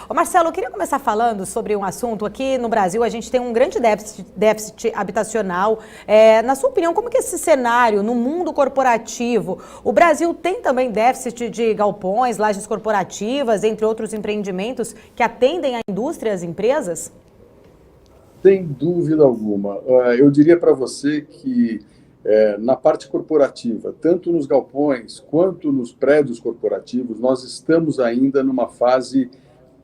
Ô Marcelo, eu queria começar falando sobre um assunto. Aqui no Brasil, a gente tem um grande déficit habitacional. Na sua opinião, como que esse cenário no mundo corporativo? O Brasil tem também déficit de galpões, lajes corporativas, entre outros empreendimentos que atendem à indústria e às empresas? Sem dúvida alguma. Eu diria para você que na parte corporativa, tanto nos galpões quanto nos prédios corporativos, nós estamos ainda numa fase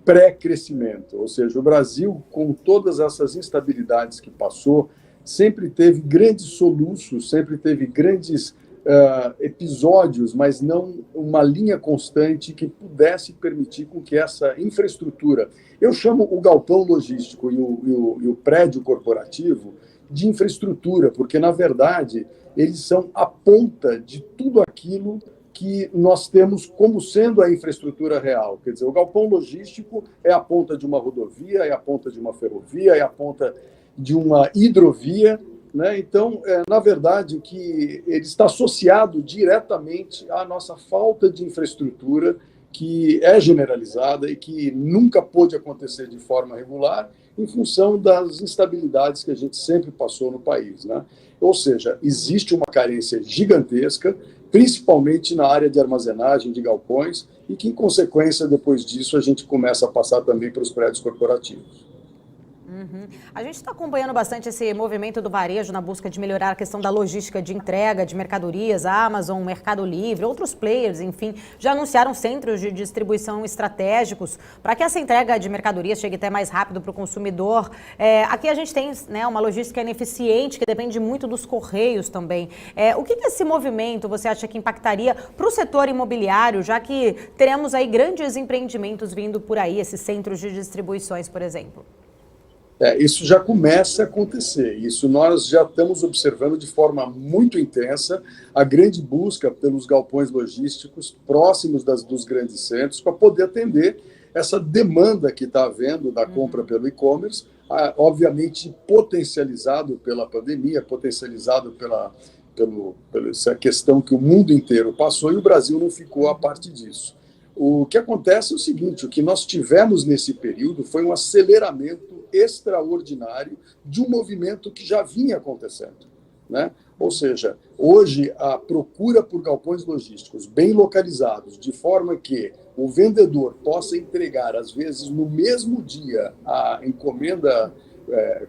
pré-crescimento. Ou seja, o Brasil, com todas essas instabilidades que passou, sempre teve grandes soluços, sempre teve grandes episódios, mas não uma linha constante que pudesse permitir com que essa infraestrutura, eu chamo o galpão logístico e o prédio corporativo de infraestrutura, porque, na verdade, eles são a ponta de tudo aquilo que nós temos como sendo a infraestrutura real. Quer dizer, o galpão logístico é a ponta de uma rodovia, é a ponta de uma ferrovia, é a ponta de uma hidrovia, né? Então, na verdade, que ele está associado diretamente à nossa falta de infraestrutura, que é generalizada e que nunca pôde acontecer de forma regular em função das instabilidades que a gente sempre passou no país, né? Ou seja, existe uma carência gigantesca, principalmente na área de armazenagem de galpões, e que, em consequência, depois disso, a gente começa a passar também para os prédios corporativos. A gente está acompanhando bastante esse movimento do varejo na busca de melhorar a questão da logística de entrega de mercadorias. A Amazon, Mercado Livre, outros players, enfim, já anunciaram centros de distribuição estratégicos para que essa entrega de mercadorias chegue até mais rápido para o consumidor. Aqui a gente tem, né, uma logística ineficiente que depende muito dos correios também. O que esse movimento você acha que impactaria para o setor imobiliário, já que teremos aí grandes empreendimentos vindo por aí, esses centros de distribuições, por exemplo? Isso já começa a acontecer. Isso nós já estamos observando de forma muito intensa a grande busca pelos galpões logísticos próximos dos grandes centros para poder atender essa demanda que está havendo da compra pelo e-commerce, obviamente potencializado pela pandemia, potencializado pela essa questão que o mundo inteiro passou e o Brasil não ficou à parte disso. O que acontece é o seguinte: o que nós tivemos nesse período foi um aceleramento extraordinário de um movimento que já vinha acontecendo, né? Ou seja, hoje a procura por galpões logísticos bem localizados, de forma que o vendedor possa entregar, às vezes, no mesmo dia a encomenda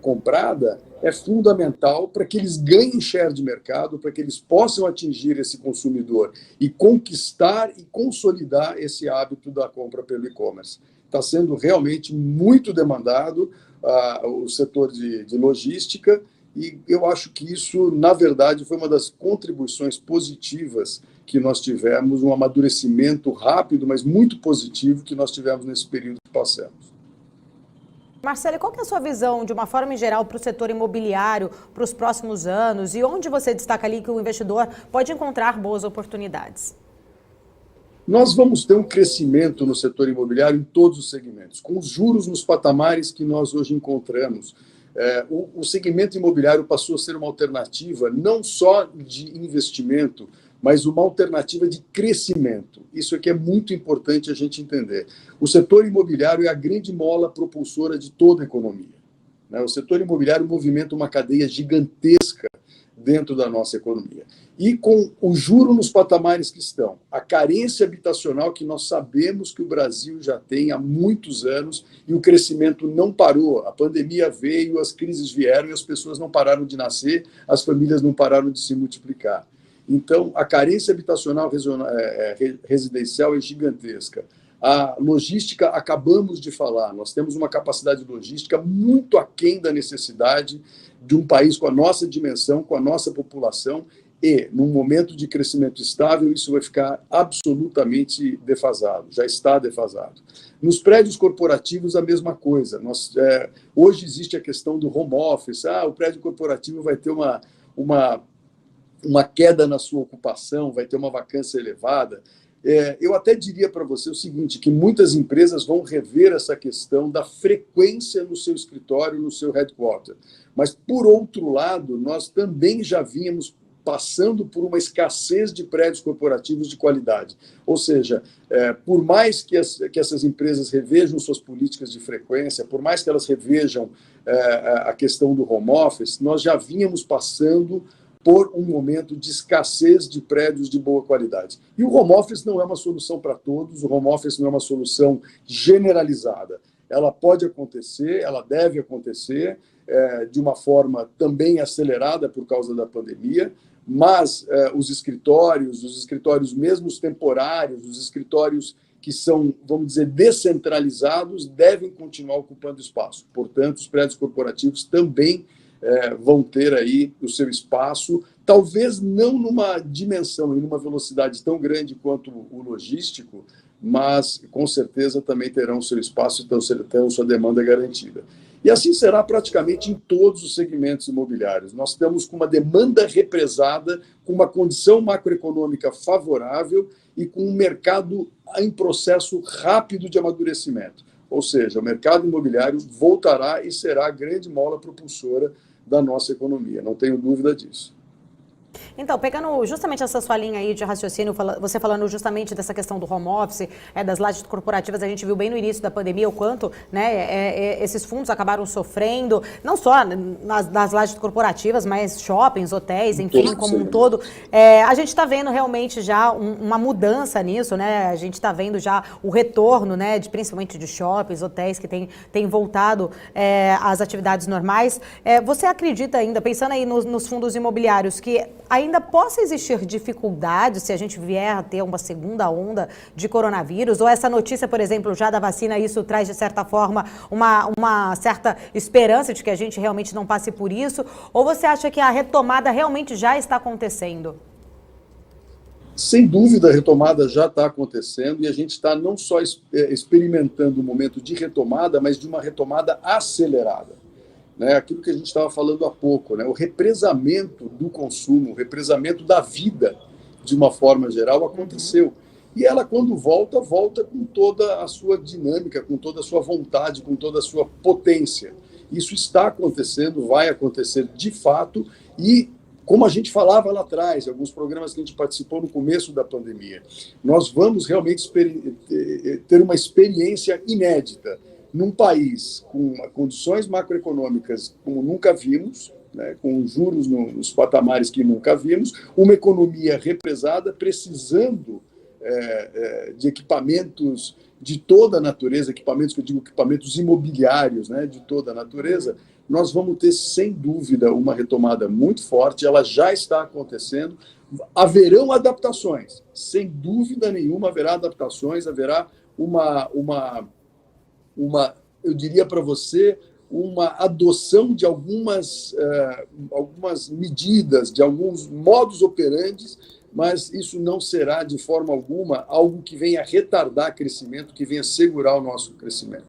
comprada, é fundamental para que eles ganhem share de mercado, para que eles possam atingir esse consumidor e conquistar e consolidar esse hábito da compra pelo e-commerce. Está sendo realmente muito demandado o setor de logística, e eu acho que isso, na verdade, foi uma das contribuições positivas que nós tivemos, um amadurecimento rápido, mas muito positivo que nós tivemos nesse período que passamos. Marcelo, qual que é a sua visão, de uma forma em geral, para o setor imobiliário, para os próximos anos, e onde você destaca ali que o investidor pode encontrar boas oportunidades? Nós vamos ter um crescimento no setor imobiliário em todos os segmentos, com os juros nos patamares que nós hoje encontramos. O segmento imobiliário passou a ser uma alternativa não só de investimento, mas uma alternativa de crescimento. Isso aqui é muito importante a gente entender. O setor imobiliário é a grande mola propulsora de toda a economia, né? O setor imobiliário movimenta uma cadeia gigantesca dentro da nossa economia. E com o juro nos patamares que estão, a carência habitacional que nós sabemos que o Brasil já tem há muitos anos e o crescimento não parou. A pandemia veio, as crises vieram e as pessoas não pararam de nascer, as famílias não pararam de se multiplicar. Então, a carência habitacional residencial é gigantesca. A logística, acabamos de falar, nós temos uma capacidade logística muito aquém da necessidade de um país com a nossa dimensão, com a nossa população, e, num momento de crescimento estável, isso vai ficar absolutamente defasado, já está defasado. Nos prédios corporativos, a mesma coisa. Hoje existe a questão do home office, o prédio corporativo vai ter uma queda na sua ocupação, vai ter uma vacância elevada. Eu até diria para você o seguinte, que muitas empresas vão rever essa questão da frequência no seu escritório, no seu headquarter. Mas, por outro lado, nós também já vínhamos passando por uma escassez de prédios corporativos de qualidade. Ou seja, por mais que essas empresas revejam suas políticas de frequência, por mais que elas revejam a questão do home office, nós já vínhamos passando por um momento de escassez de prédios de boa qualidade. E o home office não é uma solução para todos, o home office não é uma solução generalizada. Ela pode acontecer, ela deve acontecer, de uma forma também acelerada por causa da pandemia, mas os escritórios mesmo os temporários, os escritórios que são, vamos dizer, descentralizados, devem continuar ocupando espaço. Portanto, os prédios corporativos também vão ter aí o seu espaço, talvez não numa dimensão e numa velocidade tão grande quanto o logístico, mas com certeza também terão o seu espaço e terão sua demanda garantida. E assim será praticamente em todos os segmentos imobiliários. Nós estamos com uma demanda represada, com uma condição macroeconômica favorável e com um mercado em processo rápido de amadurecimento. Ou seja, o mercado imobiliário voltará e será a grande mola propulsora da nossa economia, não tenho dúvida disso. Então, pegando justamente essa sua linha aí de raciocínio, você falando justamente dessa questão do home office, das lajes corporativas, a gente viu bem no início da pandemia o quanto, né, esses fundos acabaram sofrendo, não só nas lajes corporativas, mas shoppings, hotéis, enfim, como um todo. A gente está vendo realmente já uma mudança nisso, né? A gente está vendo já o retorno, né, principalmente de shoppings, hotéis que têm voltado às atividades normais. Você acredita ainda, pensando aí nos fundos imobiliários, que ainda possa existir dificuldades se a gente vier a ter uma segunda onda de coronavírus? Ou essa notícia, por exemplo, já da vacina, isso traz, de certa forma, uma certa esperança de que a gente realmente não passe por isso? Ou você acha que a retomada realmente já está acontecendo? Sem dúvida, a retomada já está acontecendo e a gente está não só experimentando um momento de retomada, mas de uma retomada acelerada. Aquilo que a gente estava falando há pouco, o represamento do consumo, o represamento da vida, de uma forma geral, aconteceu. E ela, quando volta com toda a sua dinâmica, com toda a sua vontade, com toda a sua potência. Isso está acontecendo, vai acontecer de fato, e como a gente falava lá atrás, em alguns programas que a gente participou no começo da pandemia, nós vamos realmente ter uma experiência inédita num país com condições macroeconômicas como nunca vimos, com juros nos patamares que nunca vimos, uma economia represada, precisando de equipamentos de toda a natureza, equipamentos que eu digo equipamentos imobiliários, de toda a natureza. Nós vamos ter, sem dúvida, uma retomada muito forte, ela já está acontecendo. Haverão adaptações, sem dúvida nenhuma haverá adaptações, haverá eu diria para você, uma adoção de algumas medidas, de alguns modus operandi, mas isso não será, de forma alguma, algo que venha retardar crescimento, que venha segurar o nosso crescimento.